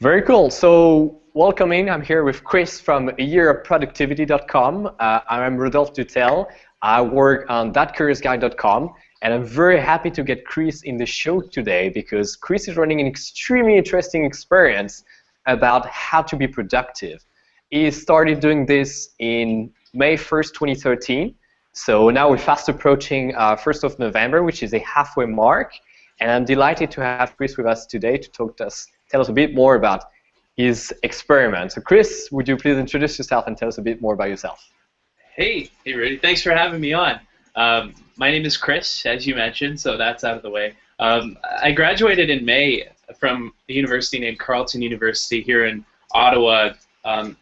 Very cool. So welcome in. I'm here with Chris from ayearofproductivity.com. I'm Rodolphe Dutel. I work on thatcuriousguy.com, and I'm very happy to get Chris in the show today because Chris is running an extremely interesting experience about how to be productive. He started doing this in May 1st, 2013. So now we're fast approaching 1st of November, which is a halfway mark. And I'm delighted to have Chris with us today to tell us a bit more about his experiment. So Chris, would you please introduce yourself and tell us a bit more about yourself? Hey, Rudy. Thanks for having me on. My name is Chris, as you mentioned, so that's out of the way. I graduated in May from a university named Carleton University here in Ottawa. I'm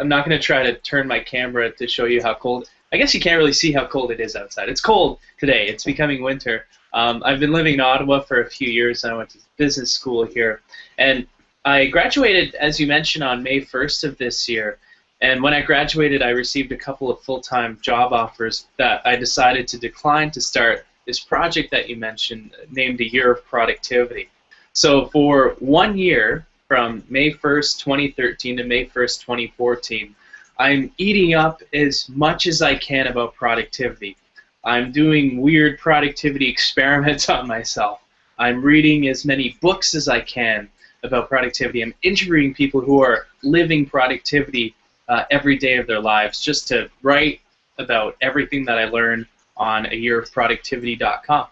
not going to try to turn my camera to show you how cold. I guess you can't really see how cold it is outside. It's cold today. It's becoming winter. I've been living in Ottawa for a few years, and I went to business school here. And I graduated, as you mentioned, on May 1st of this year. And when I graduated, I received a couple of full-time job offers that I decided to decline to start this project that you mentioned, named A Year of Productivity. So for 1 year, from May 1st, 2013 to May 1st, 2014, I'm eating up as much as I can about productivity. I'm doing weird productivity experiments on myself. I'm reading as many books as I can about productivity. I'm interviewing people who are living productivity every day of their lives just to write about everything that I learned on ayearofproductivity.com.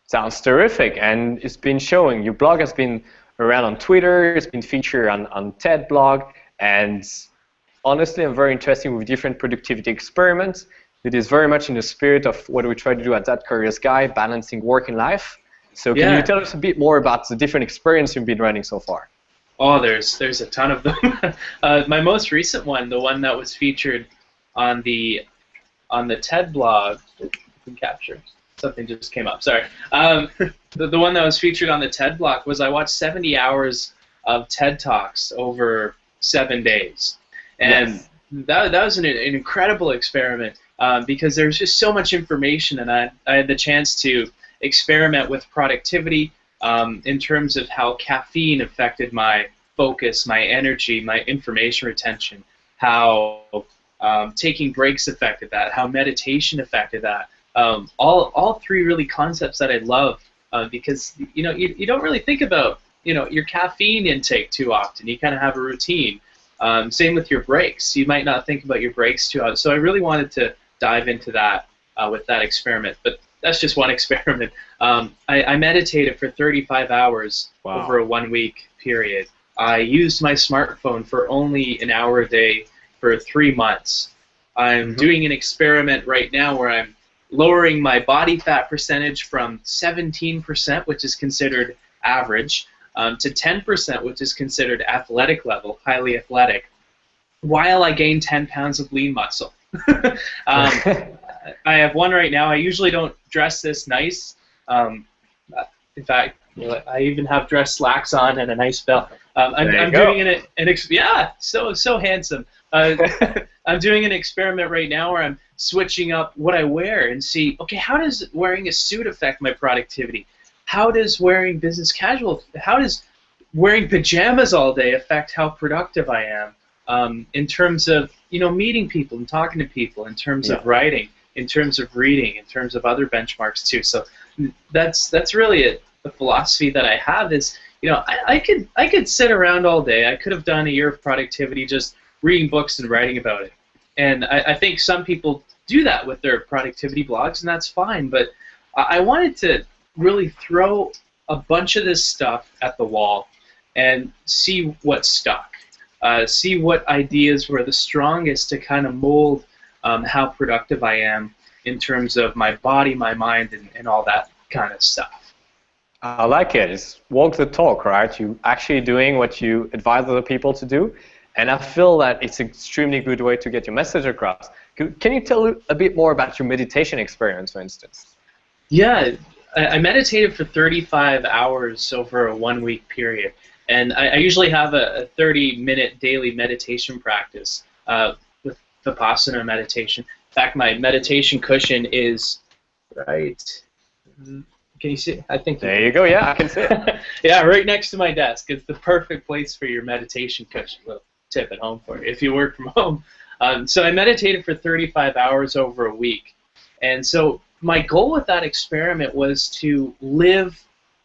Sounds terrific, and it's been showing. Your blog has been around on Twitter, it's been featured on TED blog, and honestly, I'm very interested with different productivity experiments. It is very much in the spirit of what we try to do at That Curious Guy, balancing work and life. So can you tell us a bit more about the different experiences you've been running so far? Oh, there's a ton of them. My most recent one, the one that was featured on the TED blog, you can capture. Something just came up. Sorry. The one that was featured on the TED blog was I watched 70 hours of TED Talks over 7 days, and yes, that was an incredible experiment because there's just so much information, and I had the chance to experiment with productivity in terms of how caffeine affected my focus, my energy, my information retention, how taking breaks affected that, how meditation affected that. All three really concepts that I love because you don't really think about your caffeine intake too often. You kind of have a routine. Same with your breaks. You might not think about your breaks too often. So I really wanted to dive into that with that experiment. But that's just one experiment. I meditated for 35 hours over a 1 week period. I used my smartphone for only an hour a day for 3 months. I'm doing an experiment right now where I'm lowering my body fat percentage from 17%, which is considered average, to 10%, which is considered athletic level, highly athletic, while I gain 10 pounds of lean muscle. I have one right now. I usually don't dress this nice. In fact, I even have dress slacks on and a nice belt. I'm doing so handsome. I'm doing an experiment right now where I'm switching up what I wear and see, okay, how does wearing a suit affect my productivity? How does wearing business casual, how does wearing pajamas all day affect how productive I am in terms of meeting people and talking to people, in terms of writing, in terms of reading, in terms of other benchmarks too. So that's really the philosophy that I have is, I could sit around all day. I could have done a year of productivity just reading books and writing about it. And I think some people do that with their productivity blogs, and that's fine. But I wanted to really throw a bunch of this stuff at the wall and see what stuck. See what ideas were the strongest to kind of mold how productive I am in terms of my body, my mind, and all that kind of stuff. I like it. It's walk the talk, right? You actually doing what you advise other people to do. And I feel that it's an extremely good way to get your message across. Can you tell a bit more about your meditation experience, for instance? Yeah, I meditated for 35 hours over a 1 week period. And I usually have a 30-minute daily meditation practice with Vipassana meditation. In fact, my meditation cushion is right Can you see? I think There you go. Yeah, I can see it. yeah, right next to my desk. It's the perfect place for your meditation cushion. Little tip at home for you if you work from home. So I meditated for 35 hours over a week. And so my goal with that experiment was to live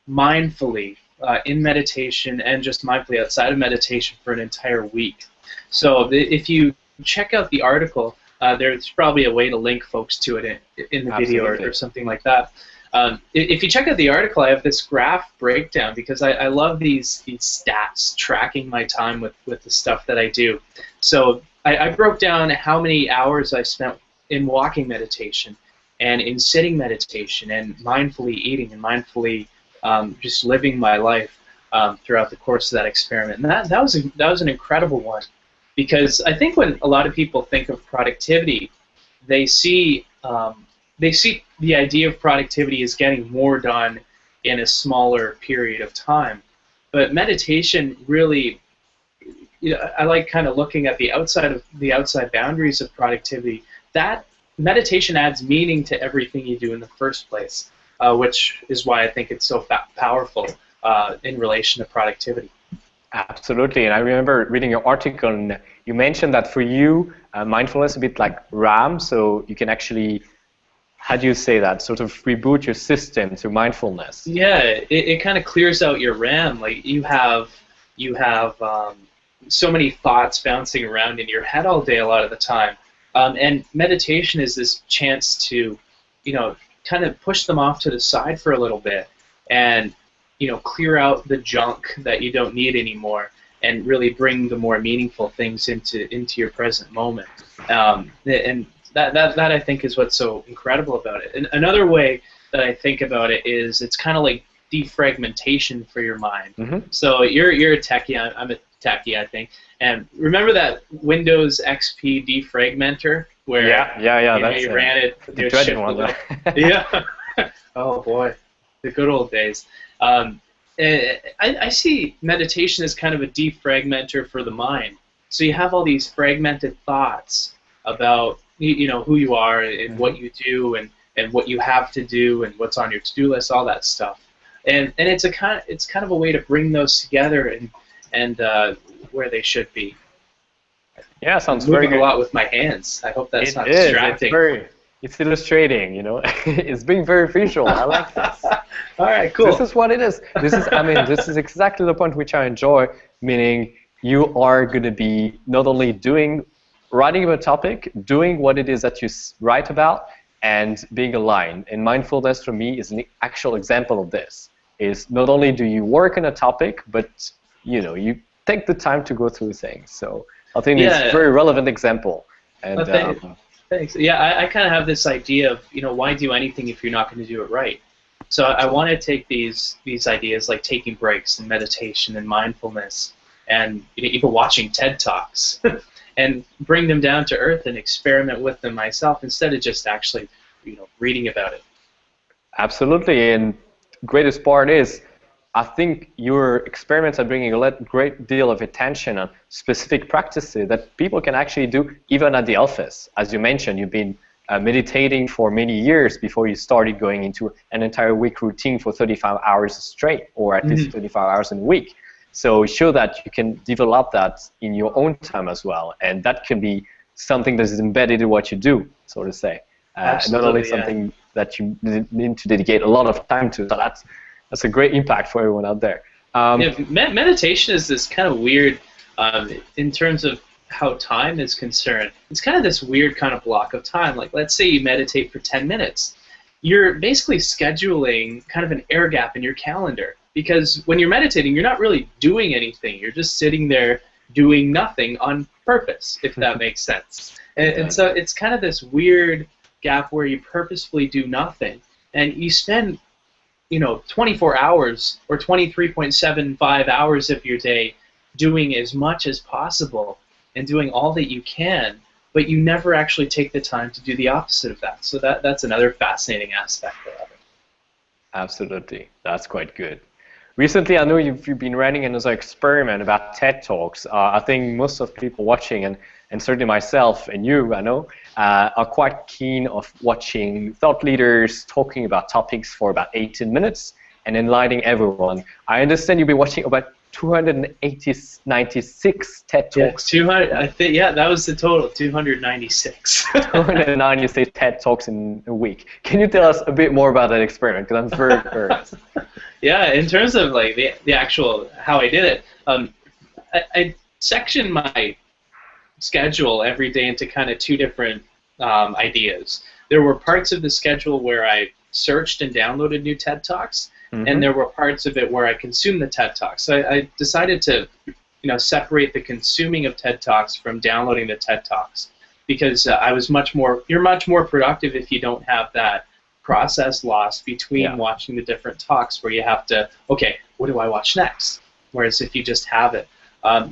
mindfully in meditation and just mindfully outside of meditation for an entire week. So if you check out the article, there's probably a way to link folks to it in the video or something like that. If you check out the article, I have this graph breakdown because I love these stats tracking my time with the stuff that I do. So I broke down how many hours I spent in walking meditation and in sitting meditation and mindfully eating and mindfully just living my life throughout the course of that experiment. And that was an incredible one, because I think when a lot of people think of productivity, they see the idea of productivity as getting more done in a smaller period of time. But meditation really, I like kind of looking at the outside boundaries of productivity. That meditation adds meaning to everything you do in the first place, which is why I think it's so powerful in relation to productivity. Absolutely, and I remember reading your article, and you mentioned that for you, mindfulness is a bit like RAM, so you can actually, how do you say that, sort of reboot your system to mindfulness? Yeah, it kind of clears out your RAM. Like you have so many thoughts bouncing around in your head all day a lot of the time, and meditation is this chance to, kind of push them off to the side for a little bit, and clear out the junk that you don't need anymore, and really bring the more meaningful things into your present moment. And that I think is what's so incredible about it. And another way that I think about it is it's kind of like defragmentation for your mind. Mm-hmm. So you're a techie, I'm a techie, I think. And remember that Windows XP defragmenter where you ran it, the dreaded one. Yeah. Oh boy, the good old days. I see meditation as kind of a defragmenter for the mind. So you have all these fragmented thoughts about who you are and what you do and what you have to do and what's on your to-do list, all that stuff. And it's kind of a way to bring those together and where they should be. Yeah, sounds I'm moving very good. A lot with my hands. I hope that's not distracting. It's illustrating, It's being very visual. I like this. All right, cool. This is what it is. This is exactly the point which I enjoy, meaning you are going to be not only writing about a topic, doing what it is that you write about, and being aligned. And mindfulness for me is an actual example of this. Is not only do you work on a topic, but you take the time to go through things. So I think it's a very relevant example. And thanks. Yeah, I kind of have this idea of, why do anything if you're not going to do it right? So I want to take these ideas like taking breaks and meditation and mindfulness and even watching TED Talks and bring them down to earth and experiment with them myself instead of just actually, reading about it. Absolutely, and greatest part is, I think your experiments are bringing a great deal of attention on specific practices that people can actually do even at the office. As you mentioned, you've been meditating for many years before you started going into an entire week routine for 35 hours straight, or at least 35 hours in a week. So show that you can develop that in your own time as well, and that can be something that is embedded in what you do, so to say. Not only something that you need to dedicate a lot of time to. So that's a great impact for everyone out there. Meditation is this kind of weird, in terms of how time is concerned. It's kind of this weird kind of block of time. Like, let's say you meditate for 10 minutes. You're basically scheduling kind of an air gap in your calendar, because when you're meditating, you're not really doing anything. You're just sitting there doing nothing on purpose, if that makes sense. And so it's kind of this weird gap where you purposefully do nothing, and you spend 24 hours or 23.75 hours of your day doing as much as possible and doing all that you can, but you never actually take the time to do the opposite of that. So that's another fascinating aspect of it. Absolutely. That's quite good. Recently, I know you've been running another experiment about TED Talks. I think most of people watching, and certainly myself and you, I know, are quite keen of watching thought leaders talking about topics for about 18 minutes and enlightening everyone. I understand you've been watching about 296 TED Talks. Yeah, 200. I think that was the total. 296. 296 TED Talks in a week. Can you tell us a bit more about that experiment? Because I'm very curious. Yeah, in terms of like the actual how I did it, I sectioned my schedule every day into kind of two different ideas. There were parts of the schedule where I searched and downloaded new TED Talks, and there were parts of it where I consumed the TED Talks. So I decided to, separate the consuming of TED Talks from downloading the TED Talks, because you're much more productive if you don't have that process loss between watching the different talks, where you have to, okay, what do I watch next? Whereas if you just have it.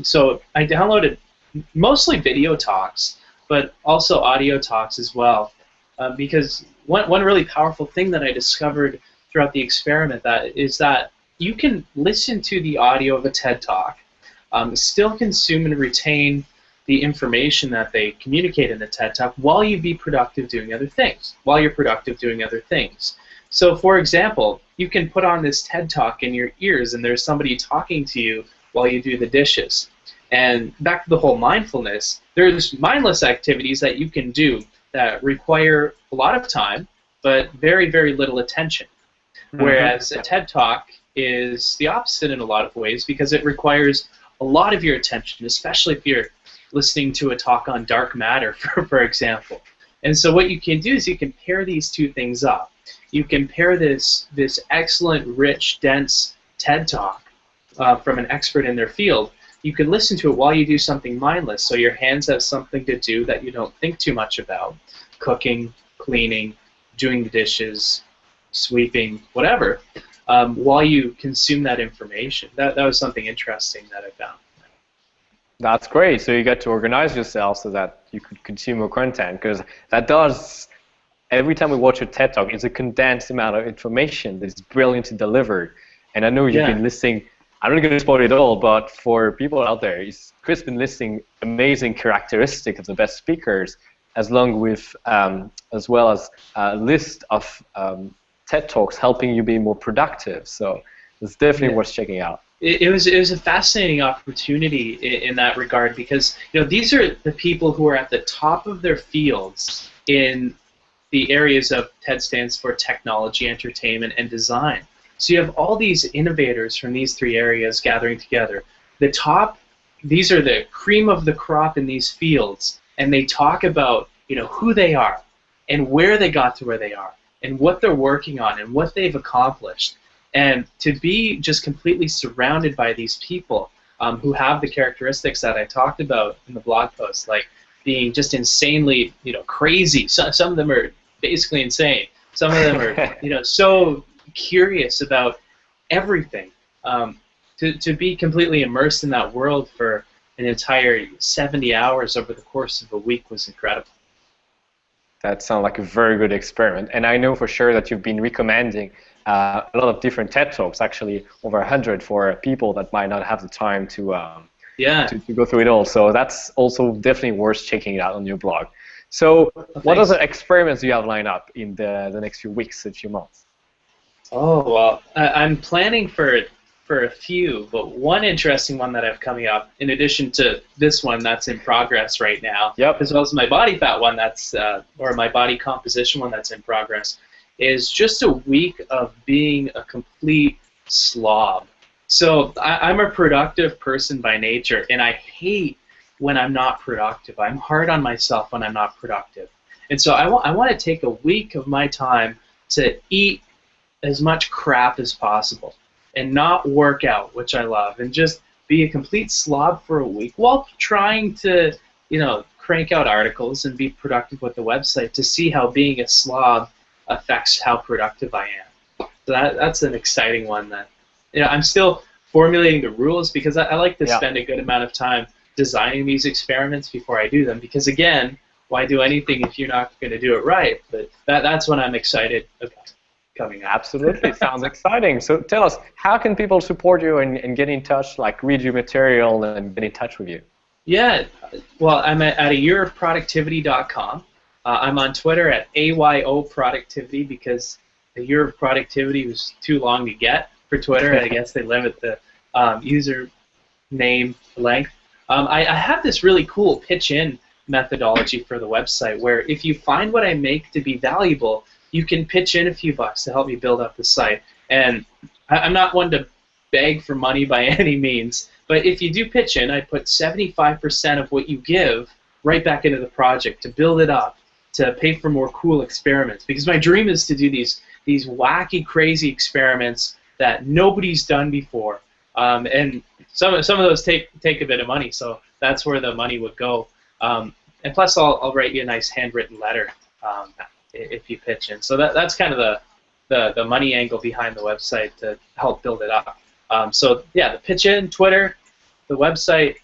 So I downloaded mostly video talks, but also audio talks as well, because one really powerful thing that I discovered throughout the experiment is that you can listen to the audio of a TED Talk, still consume and retain the information that they communicate in the TED Talk while you be productive doing other things, So for example, you can put on this TED Talk in your ears and there's somebody talking to you while you do the dishes. And back to the whole mindfulness, there's mindless activities that you can do that require a lot of time, but very, very little attention. Whereas a TED Talk is the opposite in a lot of ways, because it requires a lot of your attention, especially if you're listening to a talk on dark matter, for example. And so what you can do is you can pair these two things up. You can pair this excellent, rich, dense TED Talk from an expert in their field. You can listen to it while you do something mindless, so your hands have something to do that you don't think too much about. Cooking, cleaning, doing the dishes, sweeping, whatever, while you consume that information. That was something interesting that I found. That's great. So you get to organize yourself so that you could consume more content, because that does, every time we watch a TED Talk, it's a condensed amount of information that's brilliantly delivered. And I know you've been listing, I'm not going to spoil it all, but for people out there, Chris has been listing amazing characteristics of the best speakers, as well as a list of TED Talks helping you be more productive. So it's definitely worth checking out. It was a fascinating opportunity in that regard, because these are the people who are at the top of their fields in the areas of TED stands for technology, entertainment, and design. So you have all these innovators from these three areas gathering together. These are the cream of the crop in these fields, and they talk about who they are and where they got to where they are and what they're working on and what they've accomplished. And to be just completely surrounded by these people who have the characteristics that I talked about in the blog post, like being just insanely, crazy. Some of them are basically insane. Some of them are, so curious about everything. To be completely immersed in that world for an entire 70 hours over the course of a week was incredible. That sounds like a very good experiment. And I know for sure that you've been recommending a lot of different TED Talks, actually over 100 for people that might not have the time to go through it all. So that's also definitely worth checking it out on your blog. So what other experiments do you have lined up in the next few weeks and few months? Oh, well, I'm planning for a few, but one interesting one that I have coming up, in addition to this one that's in progress right now, as well as my body fat one or my body composition one that's in progress, is just a week of being a complete slob. So I'm a productive person by nature, and I hate when I'm not productive. I'm hard on myself when I'm not productive. And so I want to take a week of my time to eat as much crap as possible and not work out, which I love, and just be a complete slob for a week while trying to, crank out articles and be productive with the website to see how being a slob affects how productive I am. So that's an exciting one that, I'm still formulating the rules, because I like to spend a good amount of time designing these experiments before I do them, because again, why do anything if you're not going to do it right? But that's what I'm excited about. coming up. Absolutely, sounds exciting. So tell us, how can people support you and get in touch, like read your material and get in touch with you? Yeah, well, I'm at ayearofproductivity.com. I'm on Twitter at AYOProductivity because a year of productivity was too long to get for Twitter. I guess they limit the user name length. I have this really cool pitch-in methodology for the website where if you find what I make to be valuable, you can pitch in a few bucks to help me build up the site. And I'm not one to beg for money by any means, but if you do pitch in, I put 75% of what you give right back into the project to build it up, to pay for more cool experiments. Because my dream is to do these wacky, crazy experiments that nobody's done before. And some of those take a bit of money, so that's where the money would go. And plus, I'll write you a nice handwritten letter if you pitch in. So that's kind of the money angle behind the website to help build it up. So yeah, the pitch in, Twitter, the website.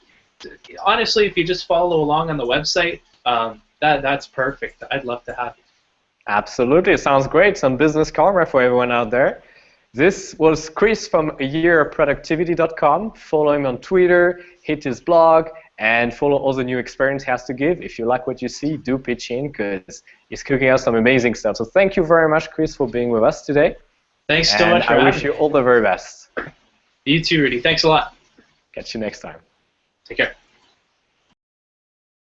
Honestly, if you just follow along on the website, that's perfect. I'd love to have you. Absolutely, sounds great. Some business karma for everyone out there. This was Chris from ayearofproductivity.com. Follow him on Twitter, hit his blog, and follow all the new experience he has to give. If you like what you see, do pitch in because he's cooking out some amazing stuff. So thank you very much, Chris, for being with us today. Thanks so much for having me. I wish you all the very best. You too, Rudy. Thanks a lot. Catch you next time. Take care.